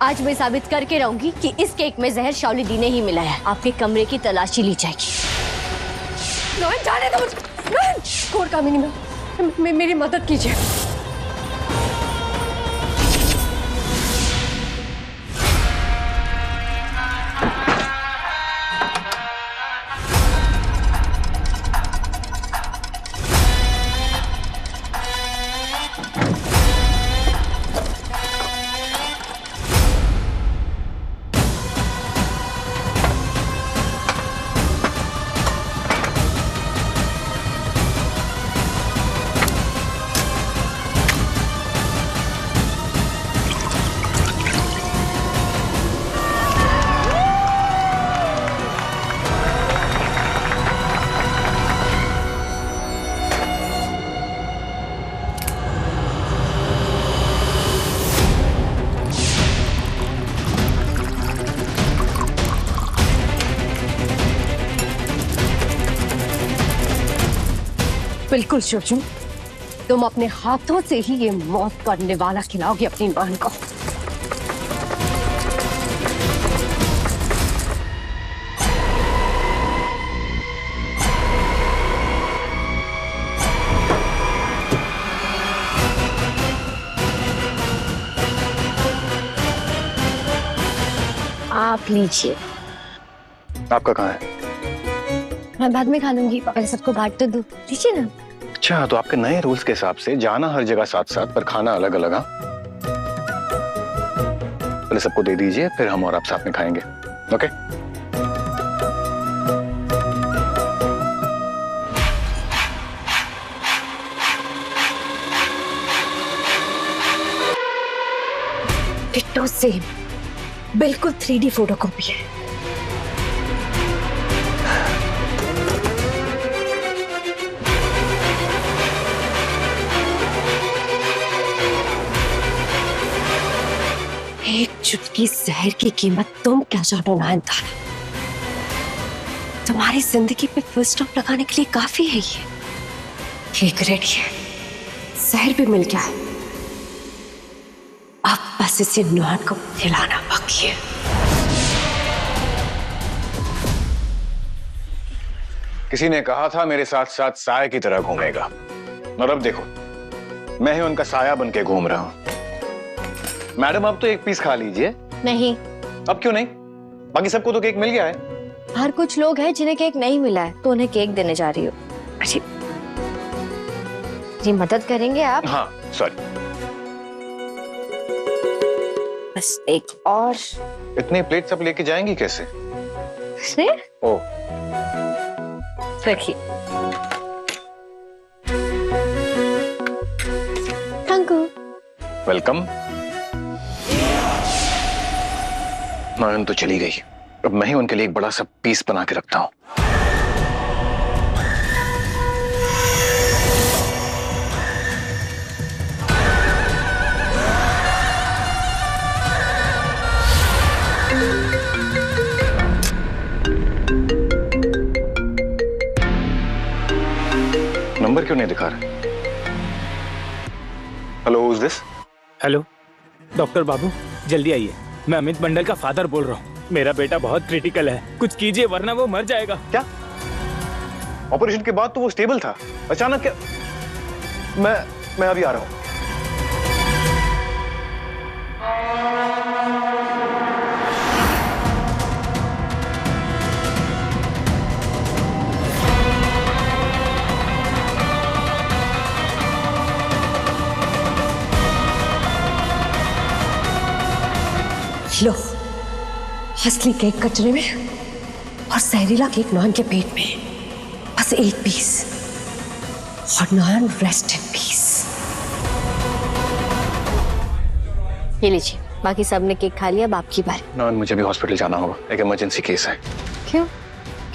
आज मैं साबित करके रहूंगी कि इस केक में जहर शाओली दी ने ही मिला है। आपके कमरे की तलाशी ली जाएगी। नॉन जाने दो मुझे। नॉन कोर कामिनी में मेरी मदद कीजिए। बिल्कुल शिवजू, तुम अपने हाथों से ही ये मौत का निवाला खिलाओगे अपनी बहन को। आप लीजिए। आपका कहाँ है? मैं बाद में खा लूंगी, पहले सबको बांट तो दो। लीजिए ना। अच्छा, तो आपके नए रूल्स के हिसाब से जाना हर जगह साथ साथ पर खाना अलग अलग। हाँ, पहले सबको दे दीजिए, फिर हम और आप साथ में खाएंगे। ओके? डिट्टो सेम, बिल्कुल 3D फोटोकॉपी है। एक चुटकी जहर की कीमत तुम क्या जानो नयनतारा। तुम्हारी जिंदगी पे फुल स्टॉप लगाने के लिए काफी है ये। केक रेडी है, जहर भी मिल गया है, अब बस इसे नॉन को खिलाना बाकी है। किसी ने कहा था मेरे साथ साथ साए की तरह घूमेगा, और अब देखो मैं ही उनका साया बन के घूम रहा हूं। मैडम, अब तो एक पीस खा लीजिए। नहीं। अब क्यों नहीं? बाकी सबको तो केक मिल गया है। हर कुछ लोग हैं जिन्हें केक नहीं मिला है, तो उन्हें केक देने जा रही हो। अच्छी जी, मदद करेंगे आप? हाँ, सॉरी। बस एक और। इतने प्लेट सब लेके जाएंगी कैसे? ओ, रखिए। Thank you. वेलकम। नयन तो चली गई, अब मैं ही उनके लिए एक बड़ा सा पीस बना के रखता हूं। नंबर क्यों नहीं दिखा रहा? Hello, who is this? Hello doctor बाबू, जल्दी आइए। मैं अमित मंडल का फादर बोल रहा हूँ। मेरा बेटा बहुत क्रिटिकल है, कुछ कीजिए वरना वो मर जाएगा। क्या? ऑपरेशन के बाद तो वो स्टेबल था, अचानक क्या? मैं अभी आ रहा हूँ। लो, असली केक कचरे में और जहरीला केक नॉन के पेट में। बस एक पीस और नॉन रेस्ट इन पीस। ये लीजिए, बाकी सबने केक खा लिया, अब आपकी बारी। नॉन, मुझे भी हॉस्पिटल जाना होगा, एक इमरजेंसी केस है। क्यों?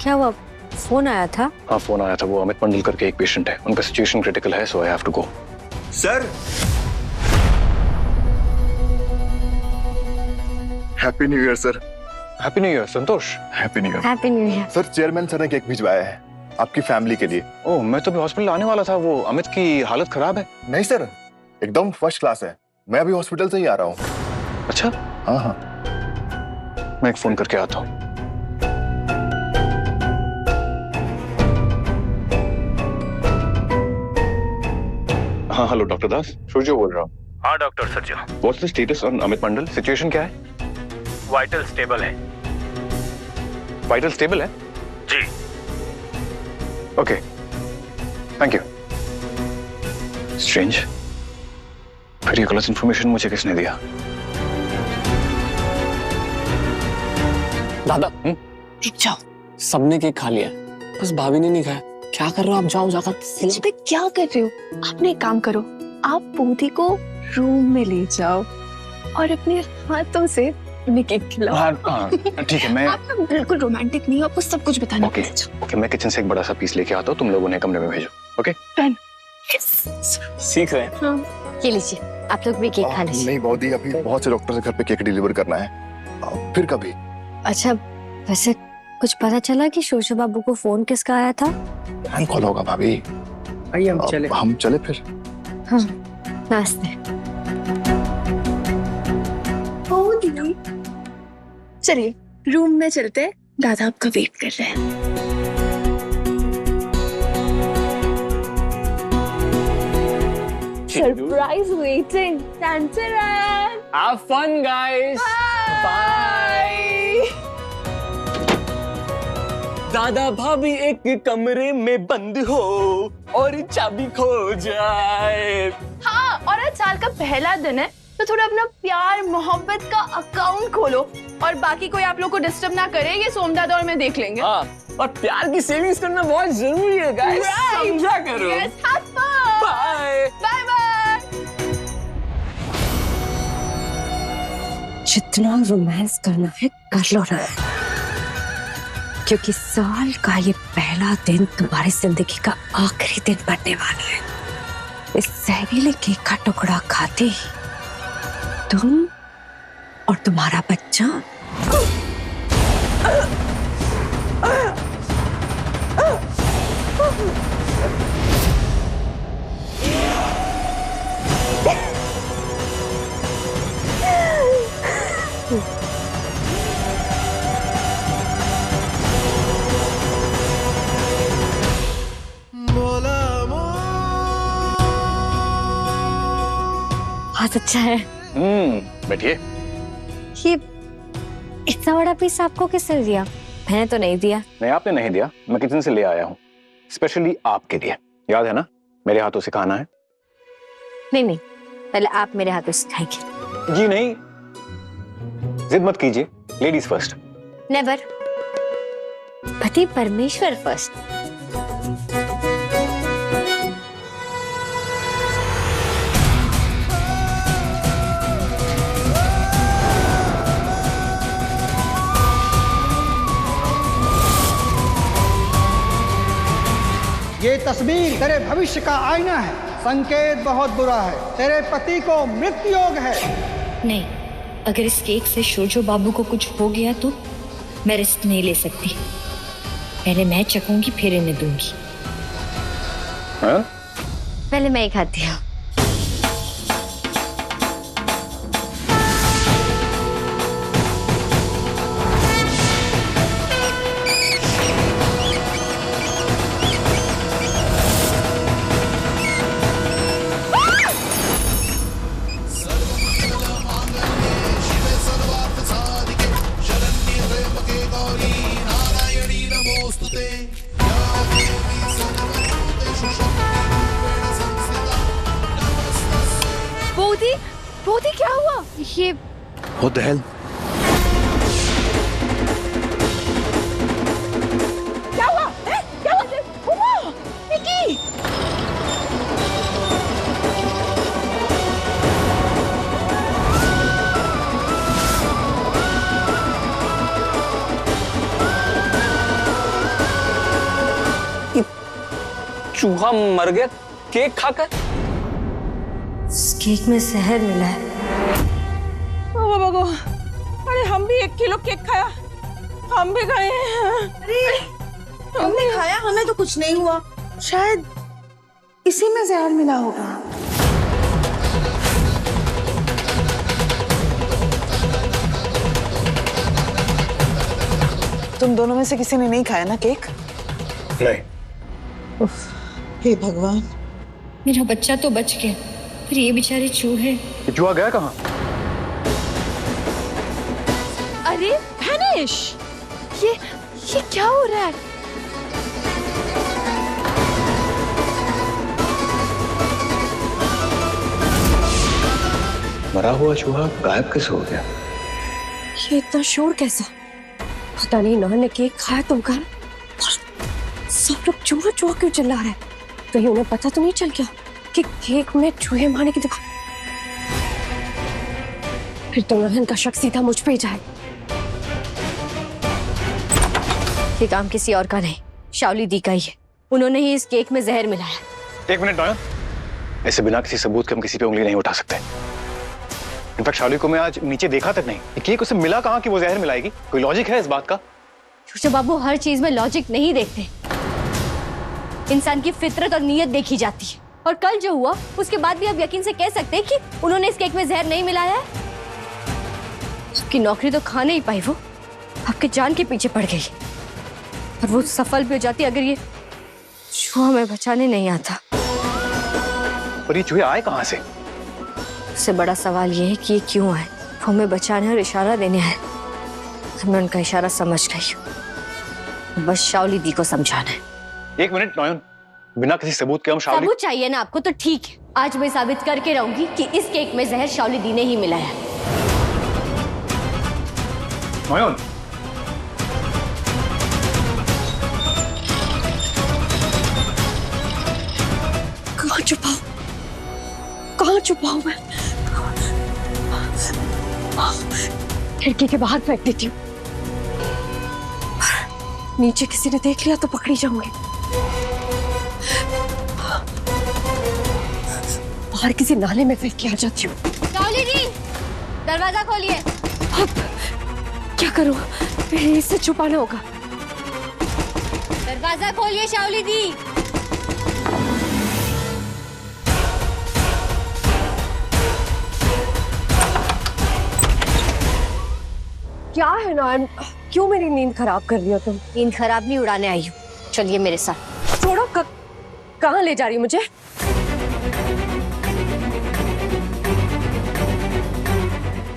क्या हुआ? फोन आया था? हाँ, फोन आया था। वो अमित मंडल करके एक पेशेंट है, उनका सिचुएशन क्रिटिकल है, so I have to go. Sir, happy new year sir. Happy new year Santosh. Happy new year. Happy new year. Sir, chairman sir ने केक भिजवाया है आपकी फैमिली के लिए। ओह, मैं तो अभी हॉस्पिटल आने वाला था। वो अमित की हालत खराब है? नहीं सर, एकदम फर्स्ट क्लास है। मैं अभी हॉस्पिटल से ही आ रहा हूँ। अच्छा, हाँ हाँ। मैं एक फोन करके आता हूँ। हाँ हेलो डॉक्टर दास, सूर्य बोल रहा हूँ। हाँ डॉक्टर सर्जो, what's the status on Amit Mandal? Situation क्या है? वाइटल स्टेबल है। वाइटल स्टेबल है? जी। Okay, thank you. स्ट्रेंज, फिर ये गलत इंफॉर्मेशन मुझे किसने दिया? दादा रुक जाओ। सबने केक खा लिया, बस भाभी ने नहीं खाया। क्या कर रहे हो आप? जाओ जाकर सच में क्या कर रहे हो? आपने एक काम करो, आप पूती को रूम में ले जाओ और अपने हाथों से उन्हें केक खिलाओ। हाँ, ठीक है। मैं आप ना बिल्कुल रोमांटिक नहीं हो, आपको सब कुछ बताना ओके ओके, मैं किचन से एक बड़ा सा पीस लेके आता हूँ, तुम लोग उन्हें कमरे में भेजो। ओके सीख रहे हैं। ये लीजिए, आप लोग भी केक खा लीजिए। नहीं बॉडी, अभी बहुत से डॉक्टर से घर पे केक डिलीवर करना है, फिर कभी। अच्छा, वैसे कुछ पता चला कि शोशा बाबू को फोन किसका आया था? हम कॉल होगा भाभी। आइए हम चले। हम चले फिर। हाँ, नमस्ते। चलिए रूम में चलते हैं, दादा आपका वेट कर रहे हैं। Surprise waiting. Have fun guys. Bye. दादा भाभी एक कमरे में बंद हो और चाबी खो जाए। हाँ, और आज साल का पहला दिन है तो थोड़ा अपना प्यार मोहब्बत का अकाउंट खोलो और बाकी कोई आप लोग को डिस्टर्ब ना करे, ये सोमदादा और मैं देख लेंगे। हाँ, और प्यार की सेविंग्स करना बहुत जरूरी है गाइस। समझा करो। Yes, have fun. Bye Bye bye. जितना रोमांस करना है कर लो ना, क्योंकि साल का ये पहला दिन तुम्हारी जिंदगी का आखिरी दिन बनने वाला है। इस जहरीले केक का टुकड़ा खाते ही तुम और तुम्हारा बच्चा बहुत अच्छा है। बैठिए। ये इतना बड़ा पीस आपको किसने दिया? मैंने तो नहीं दिया। नहीं, आपने नहीं दिया, मैं किचन से ले आया हूँ स्पेशली आपके लिए। याद है ना, मेरे हाथों से खाना है। नहीं नहीं, पहले आप मेरे हाथों से खाएंगे। जी नहीं, जिद मत कीजिए, लेडीज फर्स्ट। नेवर। पति परमेश्वर फर्स्ट। ये तस्वीर तेरे भविष्य का आईना है। संकेत बहुत बुरा है, तेरे पति को मृत्यु योग है। नहीं, अगर इस केक से शोजो बाबू को कुछ हो गया तो मैं रिस्क नहीं ले सकती। पहले मैं चखूंगी फिर इन्हें दूंगी। हाँ? पहले मैं ही खाती हूँ। बोधी क्या हुआ? ये What the hell? क्या हुआ? क्या हुआ? निकी! चूहा मर गया केक खाकर। इस केक में जहर मिला है। अरे हम भी 1 किलो केक खाया, हम भी गए हैं। अरे हमने खाया, हमें तो कुछ नहीं हुआ। शायद इसी में जहर मिला होगा। तुम दोनों में से किसी ने नहीं खाया ना केक? नहीं। हे भगवान, मेरा बच्चा तो बच गया, पर ये बेचारे चूहे। ये चूहा गया कहाँ? अरे धनेश, ये क्या हो रहा है? मरा हुआ चूहा गायब कैसे हो गया? ये इतना शोर कैसा? पता नहीं नॉन ने केक खाया तुमका, सब लोग चूहा चूहा क्यों चिल्ला रहे हैं? कहीं उन्हें पता तो नहीं चल गया कि केक में चूहे मारने की दुकान? फिर तो नॉन का शक सीधा मुझ पे ही जाए। ये काम किसी और का नहीं, शाओली दी का ही है। उन्होंने ही इस केक में जहर मिलाया। एक मिनट नॉयन, ऐसे बिना किसी सबूत के हम किसी पे उंगली नहीं उठा सकते। इनफैक्ट शाओली को मैं आज नीचे देखा तक नहीं। ये केक उसे मिला कहाँ कि वो जहर मिलाएगी? कोई लॉजिक है इस बात का? छोटे बाबू, हर चीज में लॉजिक नहीं देखते, इंसान की फितरत और नीयत देखी जाती है। और कल जो हुआ उसके बाद भी आप यकीन से कह सकते हैं कि उन्होंने इस केक में जहर नहीं मिलाया है? आपकी नौकरी तो खा नहीं पाई, वो आपके जान के पीछे पड़ गई, और वो सफल भी हो जाती अगर ये चूहा हमें बचाने नहीं आता। पर ये चूहे आए कहाँ से? उससे बड़ा सवाल ये है कि ये क्यों आए। वो हमें बचाने और इशारा देने आए। मैं उनका इशारा समझ गई, बस शाओली दी को समझाना है। एक मिनट नॉयन, बिना किसी सबूत के हम शाओली... सबूत चाहिए ना आपको तो ठीक है, आज मैं साबित करके रहूंगी कि इस केक में जहर शाओली दी ने ही मिलाया है। नॉयन, कहाँ छुपाऊं? कहाँ छुपाऊं मैं? खिड़की के बाहर फेंक देती हूँ। नीचे किसी ने देख लिया तो पकड़ी जाऊंगी। बाहर किसी नाले में फेंक के आ जाती हूँ। शाओली दी, दरवाजा खोलिए। अब क्या करूँ? इससे छुपाना होगा। दरवाजा खोलिए शाओली दी। क्या है नॉयन, क्यों मेरी नींद खराब कर रही हो तुम? नींद खराब नहीं, उड़ाने आई हूँ। चलिए मेरे साथ। छोड़ो, कहाँ ले जा रही हो मुझे?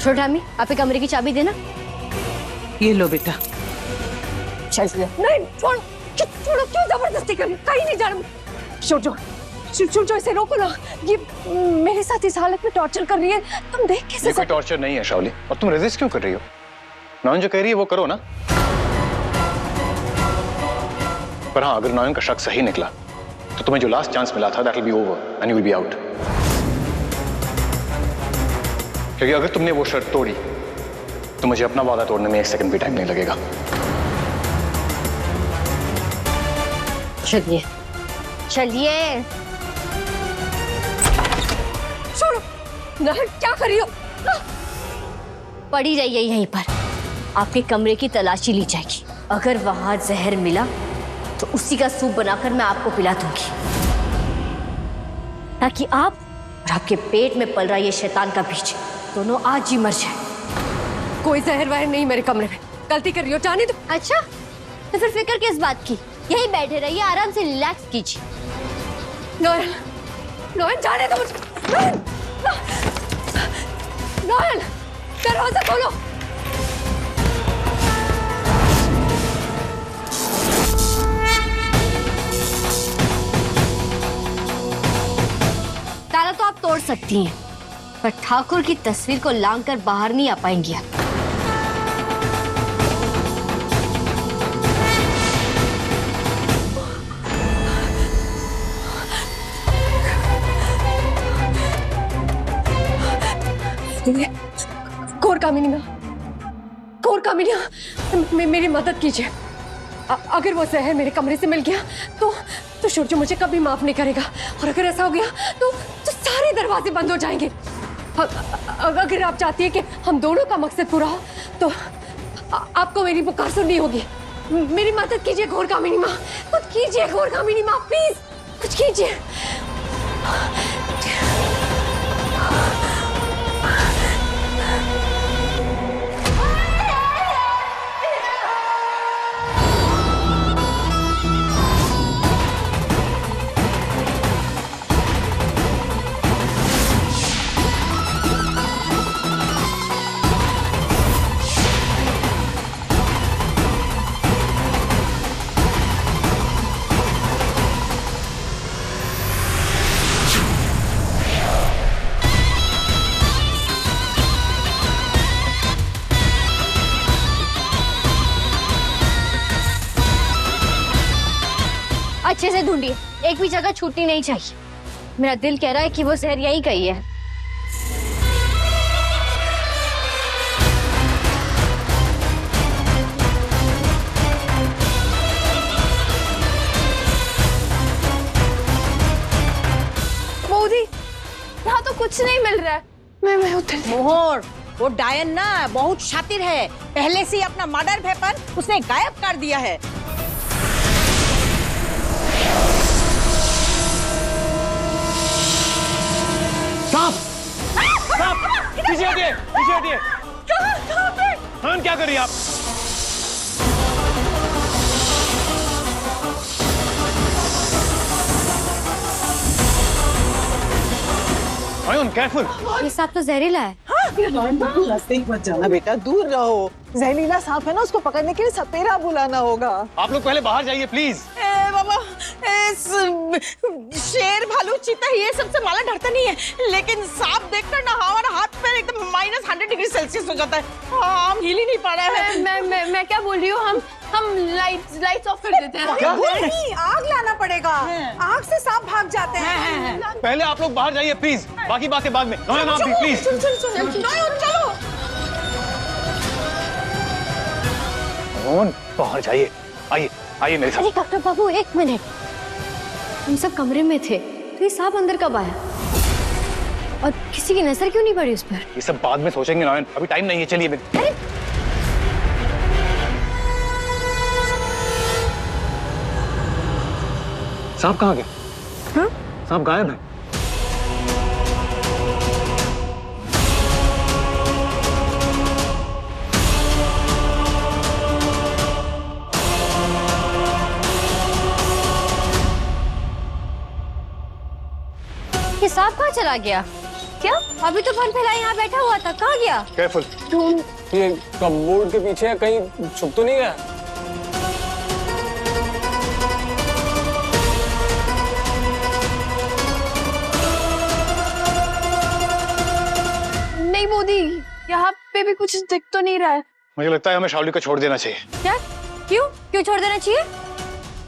छोटा अम्मी, आप कमरे की चाबी देना। ये लो बेटा। चलिए। नहीं, छोड़ो, छोड़ो, क्यों जबरदस्ती कर रही हो? कहीं नहीं जा रहा। छोड़ो, इसे रोको ना। ये मेरे साथ इस हालत में टॉर्चर कर रही है, तुम देख कैसे? ये कोई टॉर्चर नहीं है शाओली, और तुम रेजिस्ट क्यों कर रही हो? नॉयन जो कह रही है वो करो ना। पर हाँ, अगर नॉयन का शक सही निकला तो तुम्हें जो लास्ट चांस मिला था that will be over and you will be out. क्योंकि अगर तुमने वो शर्त तोड़ी तो मुझे अपना वादा तोड़ने में 1 सेकंड भी टाइम नहीं लगेगा। चलिए चलिए। छोड़ो ना, क्या कर रही हो? पड़ी रहिए यहीं पर, आपके कमरे की तलाशी ली जाएगी। अगर वहां जहर मिला तो उसी का सूप बनाकर मैं आपको पिला दूंगी, ताकि आप और आपके पेट में पल रहा ये शैतान का बीज दोनों आज ही मर जाए। कोई जहर वहर नहीं मेरे कमरे में। गलती कर रही हो, जाने दो। अच्छा, तो फिर फिक्र किस बात की? यहीं बैठे रहिए, आराम से रिलैक्स कीजिए। नॉयल, नॉयल, जाने दो मुझे। नॉयल, नॉयल, दरवाजा खोलो। ताला तो आप तोड़ सकती हैं, पर ठाकुर की तस्वीर को लांग कर बाहर नहीं आ पाएंगी आप। कोर कामिनी, मेरी मदद कीजिए। अगर वो जहर मेरे कमरे से मिल गया तो सूर्य मुझे कभी माफ नहीं करेगा, और अगर ऐसा हो गया तो सारे दरवाजे बंद हो जाएंगे। अगर आप चाहती है कि हम दोनों का मकसद पूरा हो तो आपको मेरी पुकार सुननी होगी। मेरी मदद कीजिए घोर कामिनी माँ, कुछ कीजिए घोर कामिनी माँ, प्लीज कुछ कीजिए। अच्छे से ढूंढिए, एक भी जगह छूटनी नहीं चाहिए। मेरा दिल कह रहा है कि वो जहर यहीं कहीं है। मोदी, यहाँ तो कुछ नहीं मिल रहा है। मैं उधर। मोहर, वो डायन ना बहुत शातिर है, पहले से ही अपना मर्डर वेपन उसने गायब कर दिया है। पीछे हटिए, पीछे हटिए। कहाँ पे? नयन क्या कर रही हैं आप? नयन केयरफुल। ये सांप तो जहरीला है। रास्ते मत जाना बेटा, दूर रहो। जहरीला सांप है ना, उसको पकड़ने के लिए सपेरा बुलाना होगा। आप लोग पहले बाहर जाइए प्लीज। बाबा, शेर भालू चीता ये सबसे माला डरता नहीं है, लेकिन सांप देखकर ना हमारा हाथ पैर एकदम -100 डिग्री सेल्सियस हो जाता है। हम हिल ही नहीं पा रहे हैं। मैं क्या बोल रही हूँ, हम लाइट्स ऑफ कर देते हैं। नहीं, आग लाना पड़ेगा, आग से सांप भाग जाते हैं। पहले आप लोग बाहर जाइए प्लीज, बाकी बातें बाद में। नयन आप भी प्लीज। चलो। नयन बाहर जाइए, आइए आइए मेरे साथ। अरे डॉक्टर बाबू, एक मिनट, हम सब कमरे में थे तो ये सांप अंदर कब आया और किसी की नजर क्यों नहीं पड़ी उस पर? ये सब बाद में सोचेंगे नयन, अभी टाइम नहीं है, चलिए मेरे। सांप कहाँ गया? हाँ? सांप गायब है। ये सांप कहाँ चला गया? क्या अभी तो फन फैलाए यहाँ बैठा हुआ था, कहाँ गया? केयरफुल। ये कपबोर्ड के पीछे कहीं छुप तो नहीं गया? नहीं मोदी, यहाँ पे भी कुछ दिख तो नहीं रहा है। मुझे लगता है हमें शाओली को छोड़ देना चाहिए। क्या? क्यों छोड़ देना चाहिए?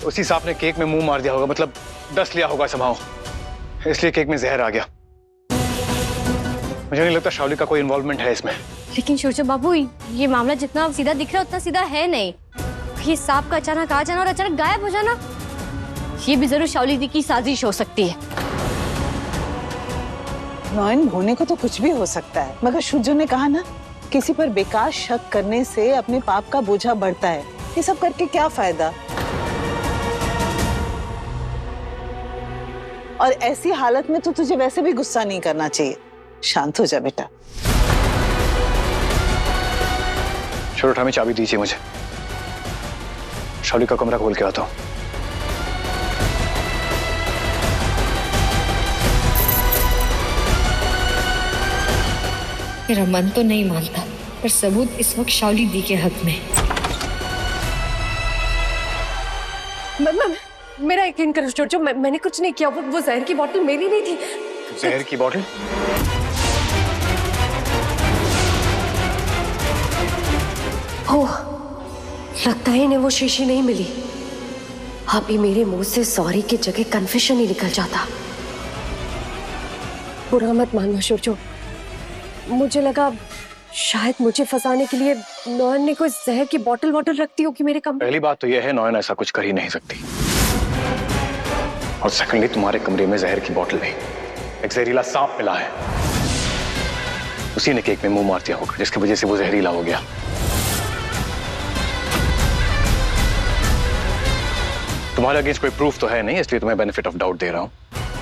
उसी सांप ने केक में मुंह मार दिया होगा, मतलब डस लिया होगा समाओ, इसलिए केक में जहर आ गया। मुझे नहीं लगता शाओली का कोई इन्वॉल्वमेंट है इसमें। लेकिन शोचो बाबू, ये मामला जितना सीधा दिख रहा है उतना सीधा है नहीं। ये सांप का अचानक आ जाना और अचानक गायब हो जाना, ये भी जरूर शाओली दी की साजिश हो सकती है। नयन, होने को तो कुछ भी हो सकता है, मगर शुजो ने कहा ना, किसी पर बेकार शक करने से अपने पाप का बोझा बढ़ता है। ये सब करके क्या फायदा? और ऐसी हालत में तो तुझे वैसे भी गुस्सा नहीं करना चाहिए। शांत हो जा बेटा। छोटो ठामी, चाबी दीजिए मुझे, शाओली का कमरा खोल के आता हूँ। मेरा मन तो नहीं मानता, पर सबूत इस वक्त शाओली दी के हक में। मेरा यकीन करो छोटो, मैंने कुछ नहीं किया। वो जहर की बोतल मेरी नहीं थी। जहर की बोतल? ओह, लगता है इन्हें वो शीशी नहीं मिली। अभी मेरे मुंह से सॉरी की जगह कन्फेशन ही निकल जाता। बुरा मत मानना छोटो, मुझे लगा शायद मुझे फंसाने के लिए नयन ने कोई जहर की बोतल रखती होगी मेरे कमरे। पहली बात तो यह है, नयन ऐसा कुछ कर ही नहीं सकती, और सेकंडली तुम्हारे कमरे में जहर की बोतल नहीं, एक जहरीला सांप मिला है। उसी ने केक में मुंह मार दिया होगा, जिसकी वजह से वो जहरीला हो गया। तुम्हारे अगेंस्ट कोई प्रूफ तो है नहीं, इसलिए तुम्हें बेनिफिट ऑफ डाउट दे रहा हूँ,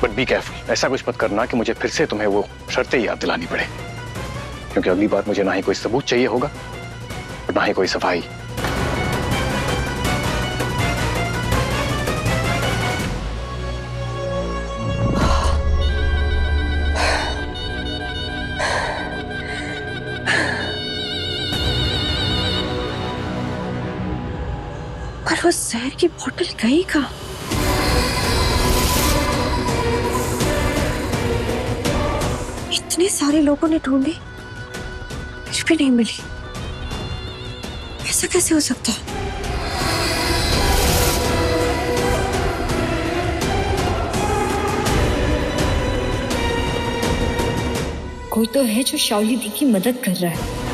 बट बी केयरफुल। ऐसा कुछ मत करना कि मुझे फिर से तुम्हें वो शर्तें याद दिलानी पड़े, क्योंकि अगली बार मुझे ना ही कोई सबूत चाहिए होगा और ना ही कोई सफाई। पर वो जहर की बोतल गई कहाँ? इतने सारे लोगों ने ढूंढी, कुछ भी नहीं मिली। ऐसा कैसे हो सकता है? कोई तो है जो शाओली दी की मदद कर रहा है।